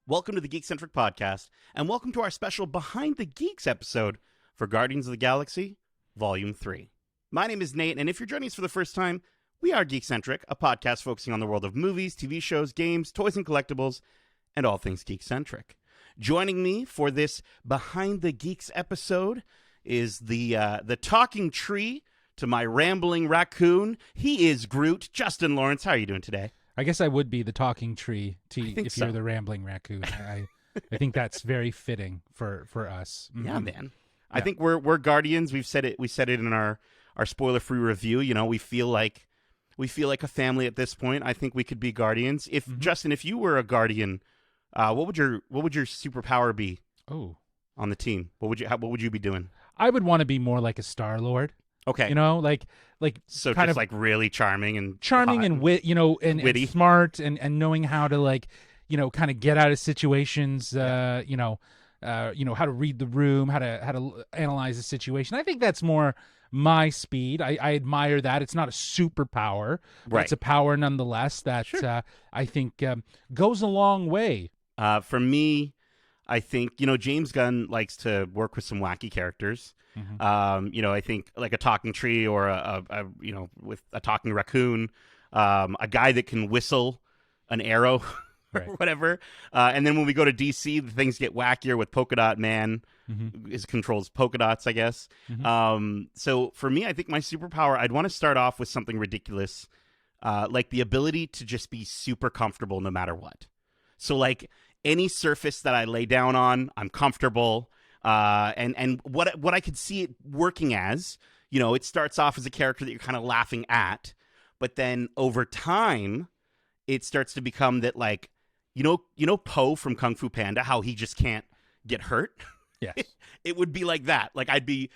Welcome to the Geekcentric podcast, and welcome to our special Behind the Geeks episode for Guardians of the Galaxy, Volume 3. My name is Nate, and if you're joining us for the first time, we are Geekcentric, a podcast focusing on the world of movies, TV shows, games, toys, and collectibles, and all things geekcentric. Joining me for this Behind the Geeks episode is the talking tree to my rambling raccoon. He is Groot. Justin Lawrence, how are you doing today? I guess I would be the talking tree if so. You're the rambling raccoon. I think that's very fitting for us. Mm-hmm. Yeah, man. I think we're Guardians. We said it in our spoiler-free review. You know, we feel like a family at this point. I think we could be Guardians. If Justin, if you were a Guardian, what would your superpower be? Oh, on the team, what would you be doing? I would want to be more like a Star-Lord. Okay, you know, like so kind just of like really charming and wit, you know, and witty, and smart, and knowing how to kind of get out of situations. How to read the room, how to analyze a situation. I think that's more my speed. I admire that. It's not a superpower, but right. It's a power nonetheless that I think goes a long way. For me, I think, James Gunn likes to work with some wacky characters. Mm-hmm. I think like a talking tree or with a talking raccoon, a guy that can whistle an arrow or whatever. And then when we go to DC, the things get wackier with Polka Dot Man. Mm-hmm. Controls polka dots, I guess. Mm-hmm. So for me, I think my superpower, I'd want to start off with something ridiculous, like the ability to just be super comfortable no matter what. So like any surface that I lay down on, I'm comfortable. And what I could see it working as, it starts off as a character that you're kind of laughing at, but then over time, it starts to become that like, Po from Kung Fu Panda, how he just can't get hurt. Yes. It would be like that. Like I'd be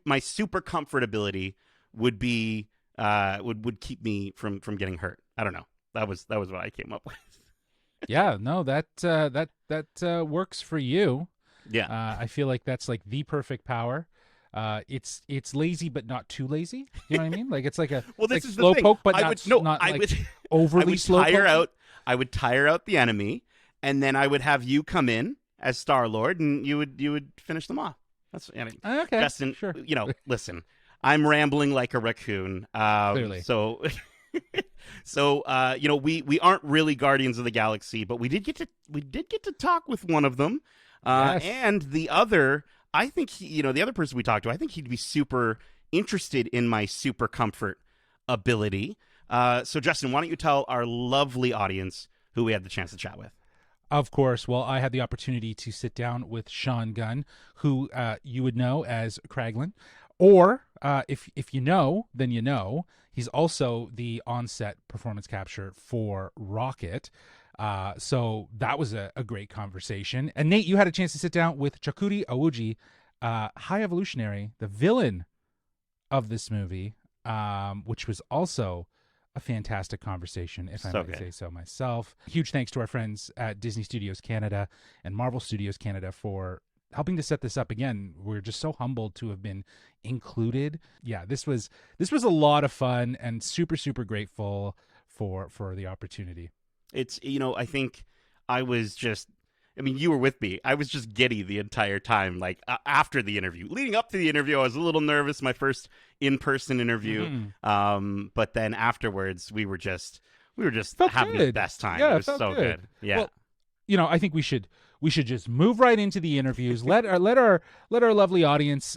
my super comfort ability would be would keep me from getting hurt. I don't know. That was what I came up with. Yeah, no, that works for you. Yeah. I feel like that's like the perfect power. It's lazy but not too lazy. You know what I mean? Like it's like a this is slow the thing. poke, but overly slow poke. I would tire out the enemy, and then I would have you come in as Star-Lord, and you would finish them off. That's okay. Justin, sure. Listen, I'm rambling like a raccoon. Clearly. So we aren't really Guardians of the Galaxy, but we did get to talk with one of them. Yes. And the other, I think the other person we talked to, I think he'd be super interested in my super comfort ability. So Justin, why don't you tell our lovely audience who we had the chance to chat with? Of course. Well, I had the opportunity to sit down with Sean Gunn, who you would know as Kraglin, or if you know, then you know. He's also the on-set performance capture for Rocket. So that was a great conversation. And Nate, you had a chance to sit down with CHUKWUDI IWUJI, High Evolutionary, the villain of this movie, which was also a fantastic conversation, if I might say so myself. Huge thanks to our friends at Disney Studios Canada and Marvel Studios Canada for helping to set this up. Again, we're just so humbled to have been included. Yeah, this was a lot of fun and super, super grateful for the opportunity. It's, I think you were with me. I was just giddy the entire time, like after the interview. Leading up to the interview, I was a little nervous, my first in-person interview. Mm-hmm. But then afterwards, we were just having the best time. Yeah, it was so good. Yeah. Well, I think we should just move right into the interviews. let our lovely audience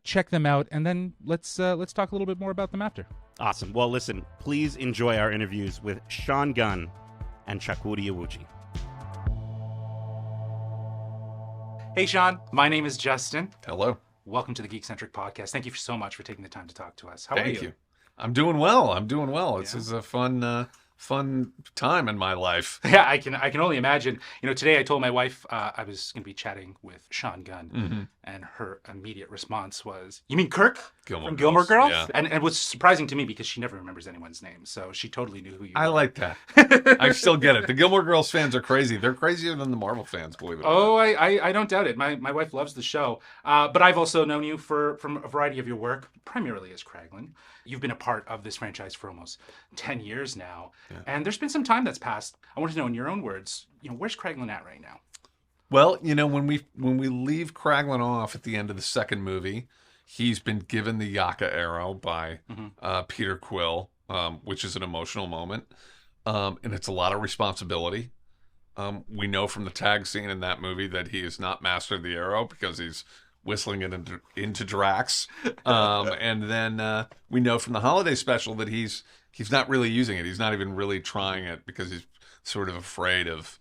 check them out, and then let's talk a little bit more about them after. Awesome. Well, listen, please enjoy our interviews with Sean Gunn and CHUKWUDI IWUJI. Hey, Sean. My name is Justin. Hello. Welcome to the Geekcentric podcast. Thank you so much for taking the time to talk to us. How are you? Thank you. I'm doing well. This is a fun time in my life. Yeah, I can only imagine. Today I told my wife I was going to be chatting with Sean Gunn, and her immediate response was, "You mean Kirk?" Gilmore Gilmore Girls. Girls. Yeah. And it was surprising to me because she never remembers anyone's name, so she totally knew who you were. I like that. I still get it. The Gilmore Girls fans are crazy. They're crazier than the Marvel fans, believe it or Oh, not. I don't doubt it. My wife loves the show. But I've also known you from a variety of your work, primarily as Kraglin. You've been a part of this franchise for almost 10 years now. Yeah. And there's been some time that's passed. I want to know, in your own words, where's Kraglin at right now? Well, when we leave Kraglin off at the end of the second movie, he's been given the Yaka arrow by Peter Quill, which is an emotional moment, and it's a lot of responsibility. We know from the tag scene in that movie that he has not mastered the arrow because he's whistling it into Drax, and then we know from the holiday special that he's not really using it. He's not even really trying it because he's sort of afraid of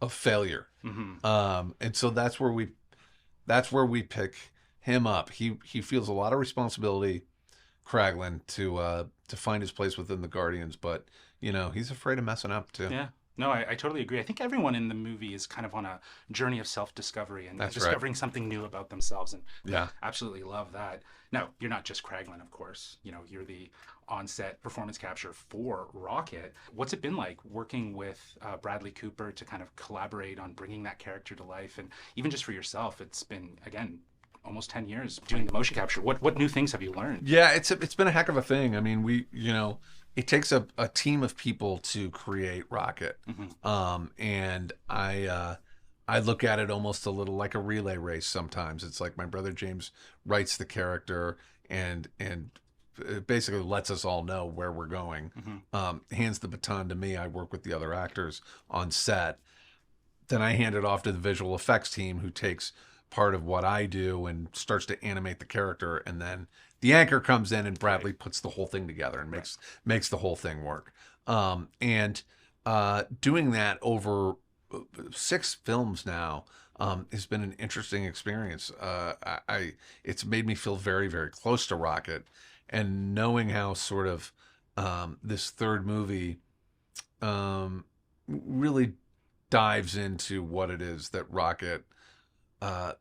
failure. And so that's where we pick him up. He feels a lot of responsibility, Kraglin, to find his place within the Guardians, but he's afraid of messing up too. Yeah. No, I totally agree. I think everyone in the movie is kind of on a journey of self-discovery and discovering something new about themselves. And yeah, absolutely love that. Now, you're not just Kraglin, of course. You're the on-set performance capture for Rocket. What's it been like working with Bradley Cooper to kind of collaborate on bringing that character to life? And even just for yourself, it's been, again, almost 10 years doing the motion capture. What new things have you learned? Yeah, it's been a heck of a thing. I mean, it takes a team of people to create Rocket. And I look at it almost a little like a relay race sometimes. It's like my brother James writes the character and it basically lets us all know where we're going. Hands the baton to me. I work with the other actors on set. Then I hand it off to the visual effects team, who takes part of what I do and starts to animate the character, and then the anchor comes in and Bradley puts the whole thing together and makes the whole thing work. And doing that over 6 films now has been an interesting experience. It's made me feel very, very close to Rocket, and knowing how sort of this third movie really dives into what it is that Rocket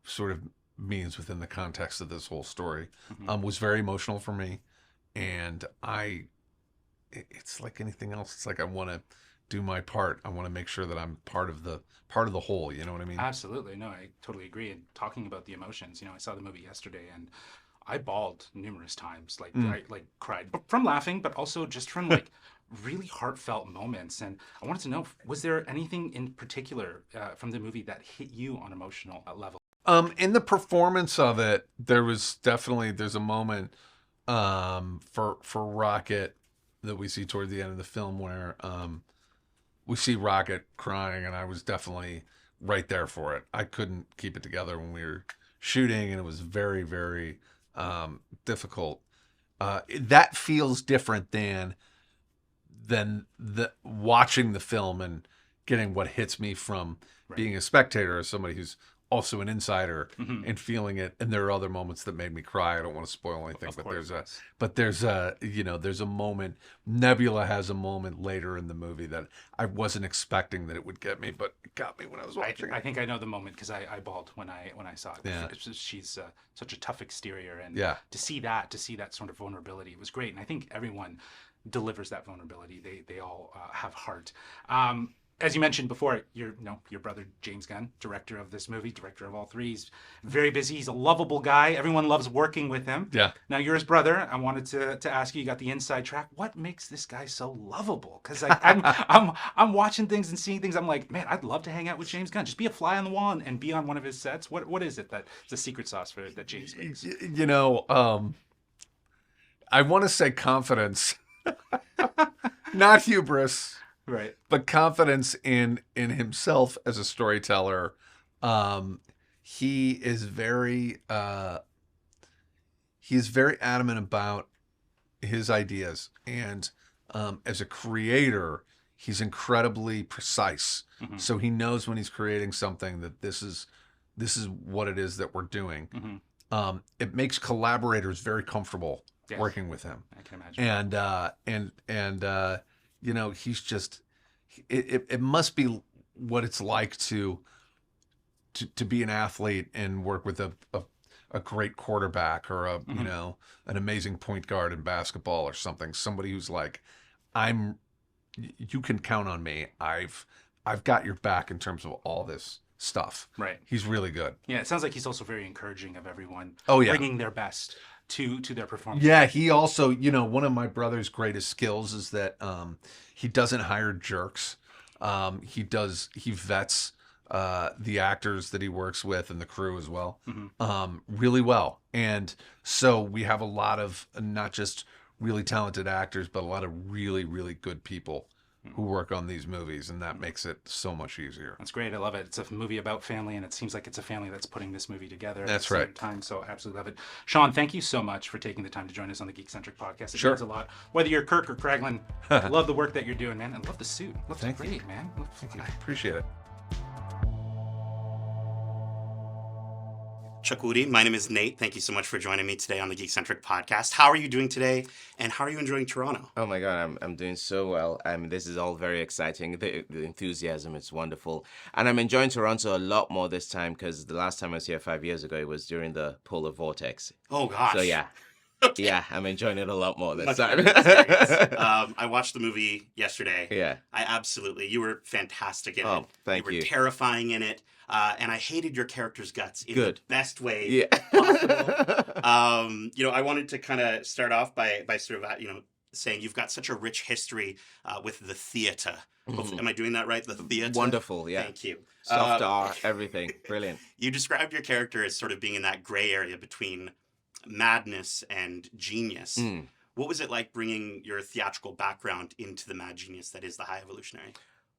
sort of means within the context of this whole story, was very emotional for me. And it's like anything else. It's like I want to do my part. I want to make sure that I'm part of the whole. You know what I mean? Absolutely. No, I totally agree. And talking about the emotions, I saw the movie yesterday and I bawled numerous times. I cried from laughing, but also just from really heartfelt moments. And I wanted to know, was there anything in particular from the movie that hit you on emotional level? In the performance of it, there's a moment for Rocket that we see toward the end of the film where we see Rocket crying, and I was definitely right there for it. I couldn't keep it together when we were shooting, and it was very, very difficult. That feels different than the watching the film and getting what hits me from being a spectator, as somebody who's also an insider, and feeling it. And there are other moments that made me cry. I don't want to spoil anything, but there's a moment. Nebula has a moment later in the movie that I wasn't expecting that it would get me, but it got me when I was watching. I think I know the moment because I bawled when I saw it. Yeah. She's such a tough exterior, and to see that sort of vulnerability, it was great. And I think everyone delivers that vulnerability. They all have heart. As you mentioned before, your brother James Gunn, director of this movie, director of all 3, he's very busy. He's a lovable guy. Everyone loves working with him. Yeah. Now you're his brother. I wanted to ask you. You got the inside track. What makes this guy so lovable? Because I'm watching things and seeing things. I'm like, man, I'd love to hang out with James Gunn. Just be a fly on the wall and be on one of his sets. What is it that's the secret sauce that James makes? I want to say confidence, not hubris. Right. But confidence in himself as a storyteller. He is very adamant about his ideas, and as a creator, he's incredibly precise. So he knows when he's creating something that this is what it is that we're doing. It makes collaborators very comfortable working with him. I can imagine. And he's just, it must be what it's like to be an athlete and work with a a great quarterback or a you know, an amazing point guard in basketball or something. Somebody who's like, you can count on me. I've got your back in terms of all this stuff. Right. He's really good. Yeah, it sounds like he's also very encouraging of everyone. Oh, yeah. Bringing their best to their performance. Yeah, he also, you know, one of my brother's greatest skills is that he doesn't hire jerks. He vets the actors that he works with and the crew as well, really well. And so we have a lot of not just really talented actors, but a lot of really, really good people who work on these movies, and that makes it so much easier. That's great. I love it. It's a movie about family, and it seems like it's a family that's putting this movie together That's at the right. same time. So I absolutely love it. Sean, thank you so much for taking the time to join us on the Geekcentric podcast. It Sure. means a lot. Whether you're Kirk or Kraglin, I love the work that you're doing, man. I love the suit. Looks Thank great, you. man. Thank you. Appreciate it. Chukwudi, my name is Nate. Thank you so much for joining me today on the Geekcentric podcast. How are you doing today, and how are you enjoying Toronto? Oh my God, I'm doing so well. This is all very exciting. The enthusiasm, it's wonderful. And I'm enjoying Toronto a lot more this time because the last time I was here 5 years ago, it was during the polar vortex. Oh, gosh. So yeah. Okay. Yeah, I'm enjoying it a lot more this Much time. better experience. I watched the movie yesterday. Yeah. You were fantastic in it. Oh, thank you. you. were terrifying in it. And I hated your character's guts in Good. the best way Yeah. possible. I wanted to kind of start off by sort of, saying you've got such a rich history with the theater. Am I doing that right? The theater? Wonderful, yeah. Thank you. Soft art, everything. Brilliant. You described your character as sort of being in that gray area between madness and genius. What was it like bringing your theatrical background into the mad genius that is the High Evolutionary?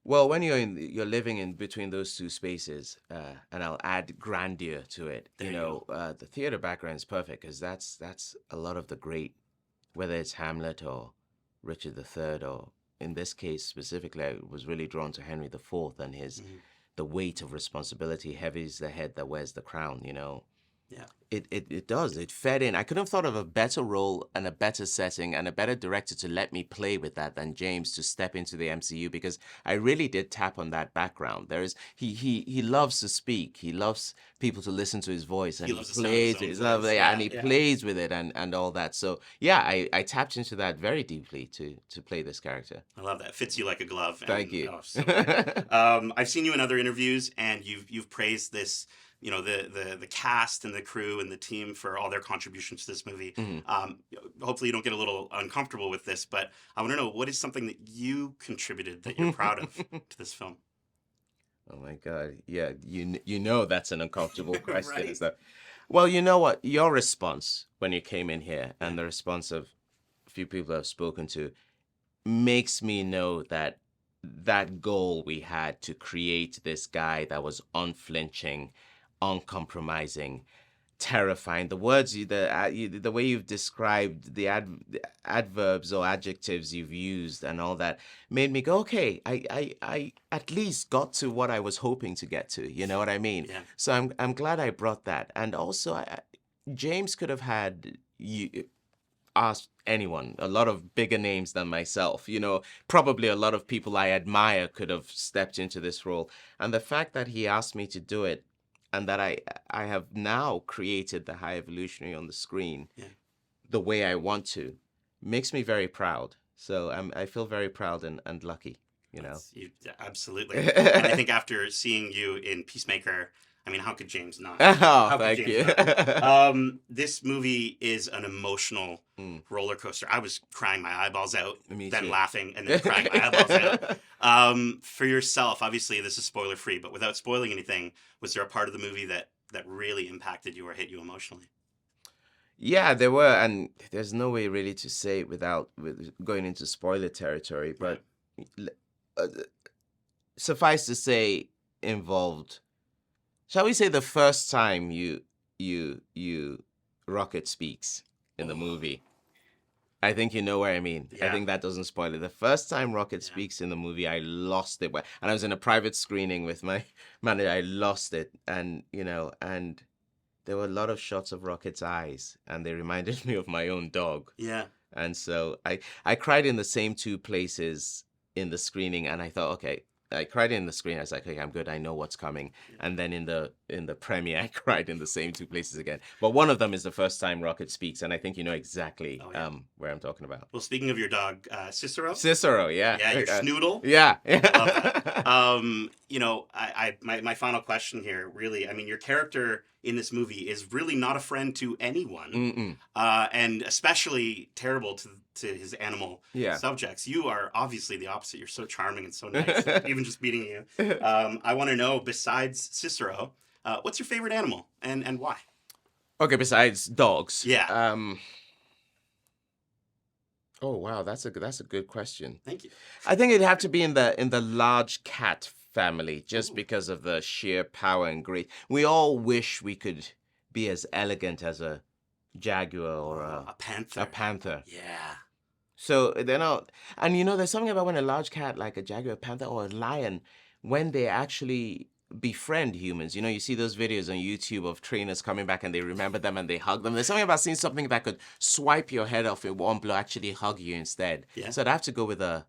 Well, when you're living in between those two spaces, and I'll add grandeur to it. There you The theater background is perfect because that's a lot of the great, whether it's Hamlet or Richard III, or in this case specifically, I was really drawn to Henry IV and his the weight of responsibility. Heavy is the head that wears the crown. Yeah. It does. It fed in. I couldn't have thought of a better role and a better setting and a better director to let me play with that than James to step into the MCU, because I really did tap on that background. He loves to speak. He loves people to listen to his voice, and He he loves the sound of plays his it. own voice. And he Yeah. plays with it and all that. So yeah, I tapped into that very deeply to play this character. I love that. It fits you like a glove. Thank you. Oh, so good. I've seen you in other interviews, and you've praised this, the cast and the crew and the team for all their contributions to this movie. Hopefully you don't get a little uncomfortable with this, but I want to know, what is something that you contributed that you're proud of to this film? Oh my God. Yeah, you know that's an uncomfortable question. Right. Is that? Well, you know what? Your response when you came in here and the response of a few people I've spoken to makes me know that that goal we had to create this guy that was unflinching, uncompromising, terrifying. The words, the way you've described the adverbs or adjectives you've used and all that made me go, okay, I at least got to what I was hoping to get to. You know what I mean? Yeah. So I'm glad I brought that. And also, James could have had asked anyone, a lot of bigger names than myself. Probably a lot of people I admire could have stepped into this role. And the fact that he asked me to do it, and that I have now created the High Evolutionary on the screen the way I want to, makes me very proud. So I feel very proud and lucky, Absolutely. And I think after seeing you in Peacemaker, I mean, how could James not? Oh, thank you. This movie is an emotional roller coaster. I was crying my eyeballs out, Me then too. laughing, and then crying my eyeballs out. For yourself, obviously, this is spoiler free, but without spoiling anything, was there a part of the movie that really impacted you or hit you emotionally? Yeah, there were, and there's no way really to say it without going into spoiler territory, but suffice to say, involved, shall we say, the first time you Rocket speaks in the movie. I think you know what I mean. Yeah. I think that doesn't spoil it. The first time Rocket speaks in the movie, I lost it. And I was in a private screening with my manager. I lost it. And, and there were a lot of shots of Rocket's eyes, and they reminded me of my own dog. Yeah. And so I cried in the same two places in the screening, and I thought, okay, I cried in the screen. I was like, okay, I'm good. I know what's coming. And then in the premiere, I cried in the same two places again. But one of them is the first time Rocket speaks, and I think you know exactly where I'm talking about. Well, speaking of your dog, Cicero. Cicero, yeah. Yeah, your Schnoodle. Yeah. Love that. You know, my final question here, really, I mean, your character in this movie is really not a friend to anyone, and especially terrible to his animal subjects. You are obviously the opposite. You're so charming and so nice, even just meeting you. I want to know, besides Cicero, what's your favorite animal and why? Okay, besides dogs. Yeah. Oh wow, that's a good question. Thank you. I think it'd have to be in the large cat family, just because of the sheer power and grace. We all wish we could be as elegant as a jaguar or a panther. A panther. Yeah. So they're not, and you know, there's something about when a large cat, like a jaguar, panther, or a lion, when they actually befriend humans. You know, you see those videos on YouTube of trainers coming back and they remember them and they hug them. There's something about seeing something that could swipe your head off in one blow, actually hug you instead. Yeah. So I'd have to go with a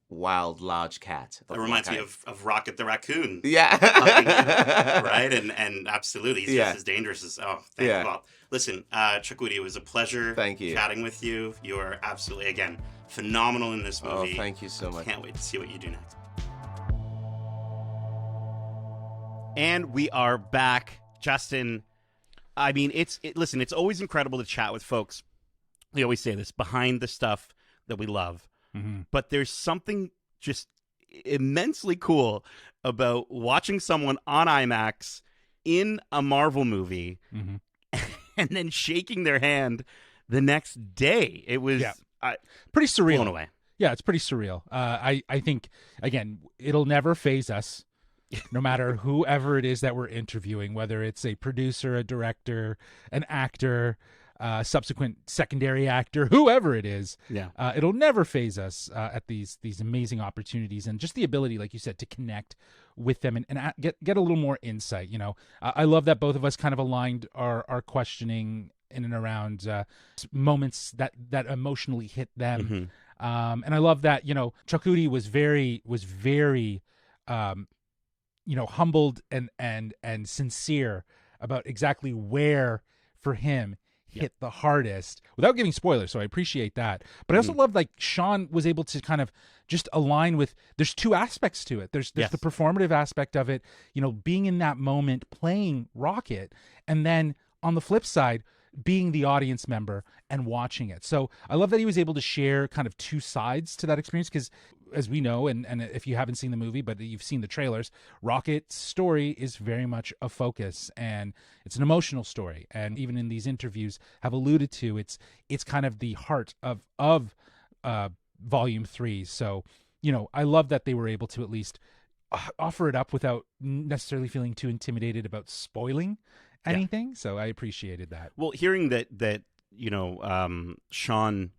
wild large cat. That reminds me of Rocket the raccoon. Yeah. Right? And absolutely, he's just as dangerous as, thank you. Well, listen, Chukwudi, it was a pleasure chatting with you. You are absolutely, again, phenomenal in this movie. Oh, thank you so much. Can't wait to see what you do next. And we are back. Justin, I mean, listen, it's always incredible to chat with folks. We always say this, behind the stuff that we love. Mm-hmm. But there's something just immensely cool about watching someone on IMAX in a Marvel movie and then shaking their hand the next day. It was pretty surreal. Blown away. Yeah, it's pretty surreal. I think, again, it'll never phase us, no matter whoever it is that we're interviewing, whether it's a producer, a director, an actor, subsequent secondary actor, whoever it is. It'll never phase us at these amazing opportunities, and just the ability, like you said, to connect with them and get a little more insight. You know, I love that both of us kind of aligned our questioning in and around moments that emotionally hit them. And I love that, you know, Chukwudi was very you know, humbled and sincere about exactly where for him hit the hardest, without giving spoilers, so I appreciate that. But I also love, like, Sean was able to kind of just align with, there's two aspects to it. There's the performative aspect of it, you know, being in that moment, playing Rocket, and then on the flip side, being the audience member and watching it. So I love that he was able to share kind of two sides to that experience, because as we know, and if you haven't seen the movie, but you've seen the trailers, Rocket's story is very much a focus, and it's an emotional story. And even in these interviews have alluded to, it's kind of the heart of Volume 3. So, you know, I love that they were able to at least offer it up without necessarily feeling too intimidated about spoiling anything. So I appreciated that. Well, hearing that you know, Sean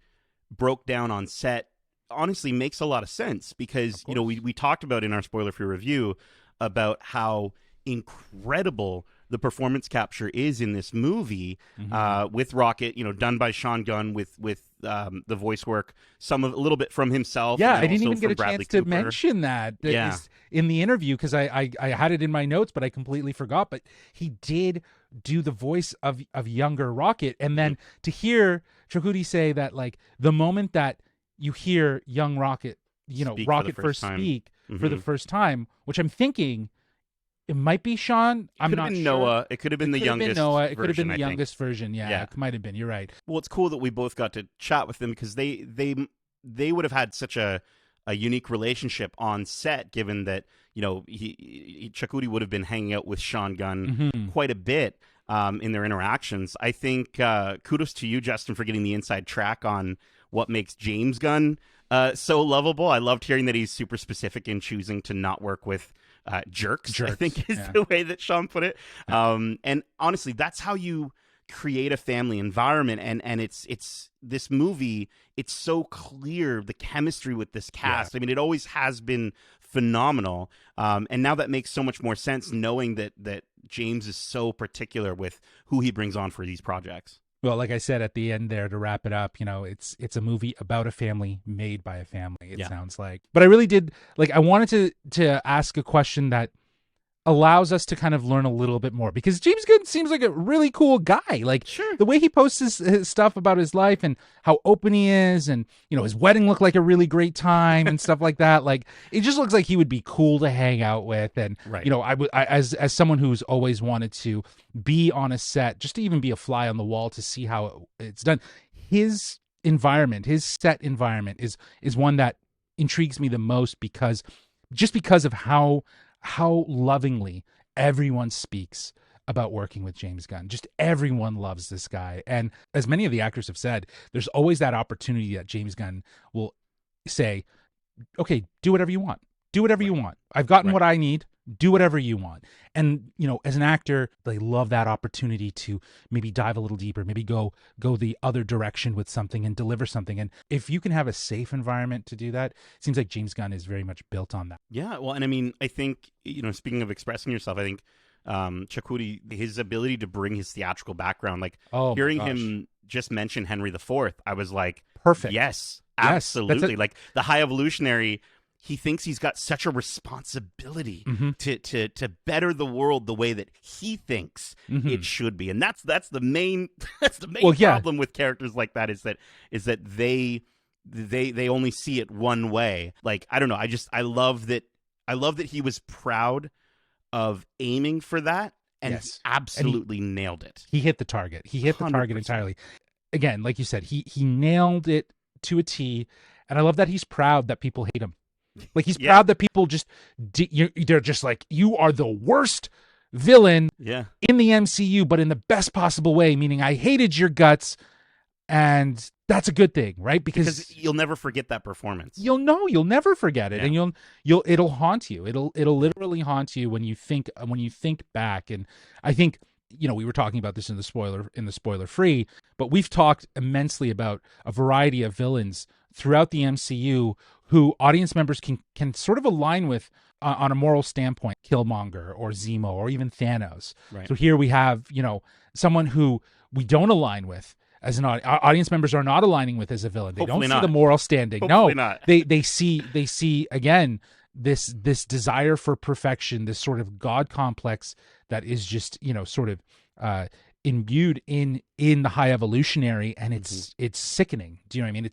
broke down on set honestly makes a lot of sense, because, you know, we talked about in our spoiler-free review about how incredible the performance capture is in this movie with Rocket, you know, done by Sean Gunn with the voice work, a little bit from himself. Yeah, I didn't even get a Bradley chance Cooper. to mention that in the interview, because I had it in my notes, but I completely forgot. But he did do the voice of younger Rocket, and then to hear Chukwudi say that, like, the moment that you hear young Rocket, you know, Rocket first speak for the first time, which I'm thinking it might be Sean. I'm not sure. Noah. It could have been the youngest. Noah. It could have version, been the I youngest think. version. Yeah, it might have been. You're right. Well, it's cool that we both got to chat with them, because they would have had such a unique relationship on set, given that, you know, Chukwudi would have been hanging out with Sean Gunn quite a bit in their interactions. I think kudos to you, Justin, for getting the inside track on what makes James Gunn so lovable. I loved hearing that he's super specific in choosing to not work with jerks, I think is the way that Sean put it. And honestly, that's how you create a family environment. And it's this movie, it's so clear, the chemistry with this cast. I mean, it always has been phenomenal. And now that makes so much more sense, knowing that James is so particular with who he brings on for these projects. Well, like I said at the end there to wrap it up, it's a movie about a family made by a family. It sounds like, but I really did I wanted to ask a question that allows us to kind of learn a little bit more, because James Gunn seems like a really cool guy. Sure. The way he posts his stuff about his life and how open he is, and his wedding looked like a really great time and stuff like that. It just looks like he would be cool to hang out with. And Right. as someone who's always wanted to be on a set, just to even be a fly on the wall to see how it's done, his environment, his set environment is one that intrigues me the most, because of how lovingly everyone speaks about working with James Gunn. Just everyone loves this guy. And as many of the actors have said, there's always that opportunity that James Gunn will say, okay, do whatever you want. Do whatever you want. I've gotten what I need. Do whatever you want. And, as an actor, they love that opportunity to maybe dive a little deeper, maybe go the other direction with something and deliver something. And if you can have a safe environment to do that, it seems like James Gunn is very much built on that. Yeah, well, and I mean, I think, speaking of expressing yourself, I think Chukwudi, his ability to bring his theatrical background, hearing him just mention Henry IV, I was like, perfect. Yes, absolutely. Like the High Evolutionary, he thinks he's got such a responsibility to better the world the way that he thinks it should be, and that's the main problem with characters like that, is that they only see it one way. I don't know. I love that he was proud of aiming for that, and he absolutely nailed it. He hit the target. He hit the target 100%. Entirely. Again, like you said, he nailed it to a T, and I love that he's proud that people hate him. He's proud that people just they're just like, you are the worst villain in the MCU, but in the best possible way, meaning I hated your guts, and that's a good thing, right? Because you'll never forget that performance. You'll never forget it, and it'll haunt you. It'll literally haunt you when you think back. And I think we were talking about this in the spoiler free, but we've talked immensely about a variety of villains throughout the MCU who audience members can sort of align with on a moral standpoint, Killmonger or Zemo or even Thanos. Right. So here we have, someone who we don't align with as an audience members are not aligning with as a villain. They Hopefully don't not. see the moral standing. Hopefully no, not. They see again this desire for perfection, this sort of God complex that is just, sort of imbued in the High Evolutionary, and it's sickening. Do you know what I mean?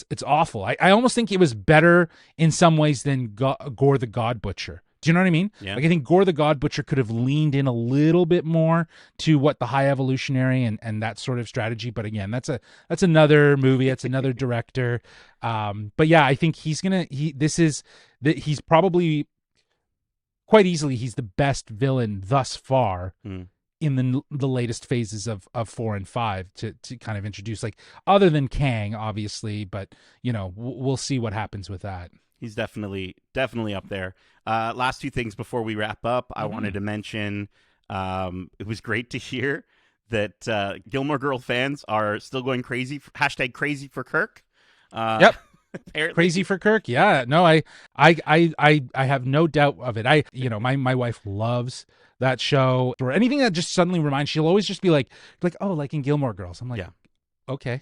It's awful. I almost think it was better in some ways than Gore the God Butcher. Do you know what I mean? Yeah. I think Gore the God Butcher could have leaned in a little bit more to what the High Evolutionary and that sort of strategy. But again, that's another movie. That's another director. But yeah, I think he's probably quite easily, he's the best villain thus far in the latest phases of 4 and 5 to kind of introduce, other than Kang, obviously, but we'll see what happens with that. He's definitely up there. Last two things before we wrap up, I wanted to mention it was great to hear that Gilmore Girls fans are still going crazy. # crazy for Kirk. Yep. Apparently. Crazy for Kirk. Yeah. No, I have no doubt of it. My wife loves that show, or anything that just suddenly reminds. She'll always just be like, oh, like in Gilmore Girls. I'm like, okay.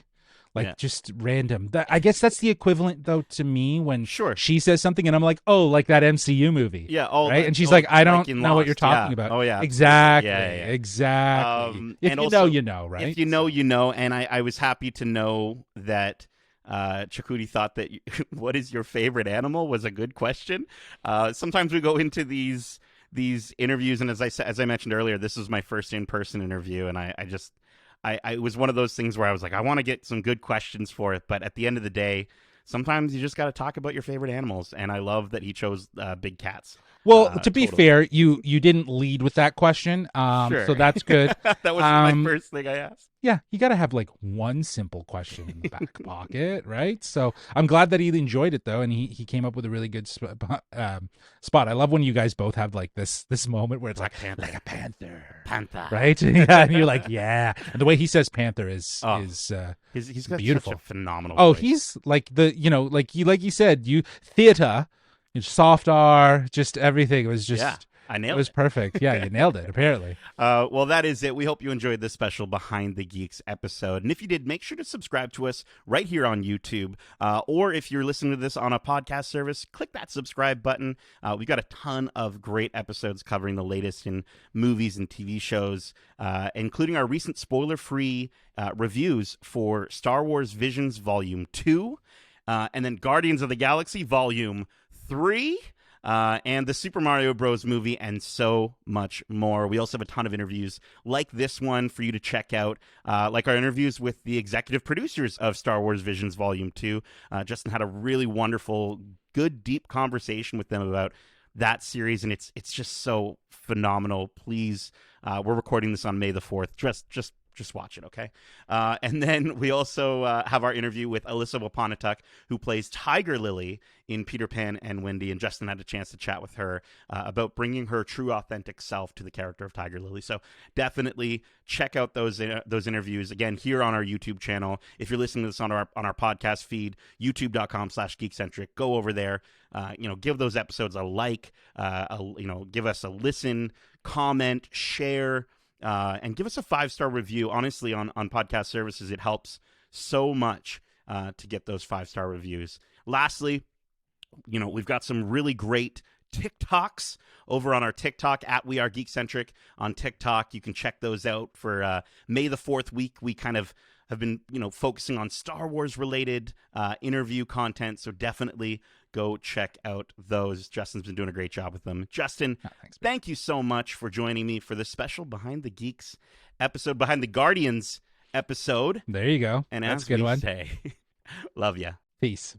Just random. I guess that's the equivalent, though, to me when she says something and I'm like, oh, like that MCU movie. Yeah. Right? And she's like, I don't know what you're talking about. Oh, yeah. Exactly. Yeah. Exactly. If you know, right? If you know. And I was happy to know that Chukwudi thought that what is your favorite animal was a good question. Sometimes we go into these interviews, and as I mentioned earlier, this was my first in-person interview, and I it was one of those things where I was like, I want to get some good questions for it, but at the end of the day, sometimes you just got to talk about your favorite animals, and I love that he chose big cats. Well, to be fair, you didn't lead with that question, so that's good. That was my first thing I asked. Yeah, you got to have one simple question in the back pocket, right? So I'm glad that he enjoyed it, though, and he came up with a really good spot. I love when you guys both have this moment where it's like a panther, right? Yeah, and you're like, yeah. And the way he says panther is he's got beautiful, such a phenomenal. Oh, voice. he's like like you said, theater. Soft R, just everything. It was just I It nailed was it. perfect. Yeah, you nailed it, apparently. Well, that is it. We hope you enjoyed this special Behind the Geeks episode. And if you did, make sure to subscribe to us right here on YouTube. Or if you're listening to this on a podcast service, click that subscribe button. We've got a ton of great episodes covering the latest in movies and TV shows, including our recent spoiler-free reviews for Star Wars Visions Volume 2, and then Guardians of the Galaxy Volume 3, and the Super Mario Bros. Movie, and so much more. We also have a ton of interviews like this one for you to check out, like our interviews with the executive producers of Star Wars Visions Volume 2. Justin had a really wonderful, good, deep conversation with them about that series, and it's just so phenomenal. Please, we're recording this on May the 4th. Just watch it, okay? And then we also have our interview with Alyssa Wapanatuck, who plays Tiger Lily in Peter Pan and Wendy, and Justin had a chance to chat with her about bringing her true, authentic self to the character of Tiger Lily. So definitely check out those interviews, again, here on our YouTube channel. If you're listening to this on our podcast feed, youtube.com/geekcentric, go over there, give those episodes a like, give us a listen, comment, share, and give us a 5-star review. Honestly, on podcast services, it helps so much to get those 5-star reviews. Lastly, we've got some really great TikToks over on our TikTok at We Are Geekcentric on TikTok. You can check those out for May the 4th week. We kind of have been, focusing on Star Wars related interview content. So definitely go check out those. Justin's been doing a great job with them. Justin, Thanks, thank you so much for joining me for this special Behind the Geeks episode, Behind the Guardians episode. There you go. And That's as a good we one. say, love ya. Peace.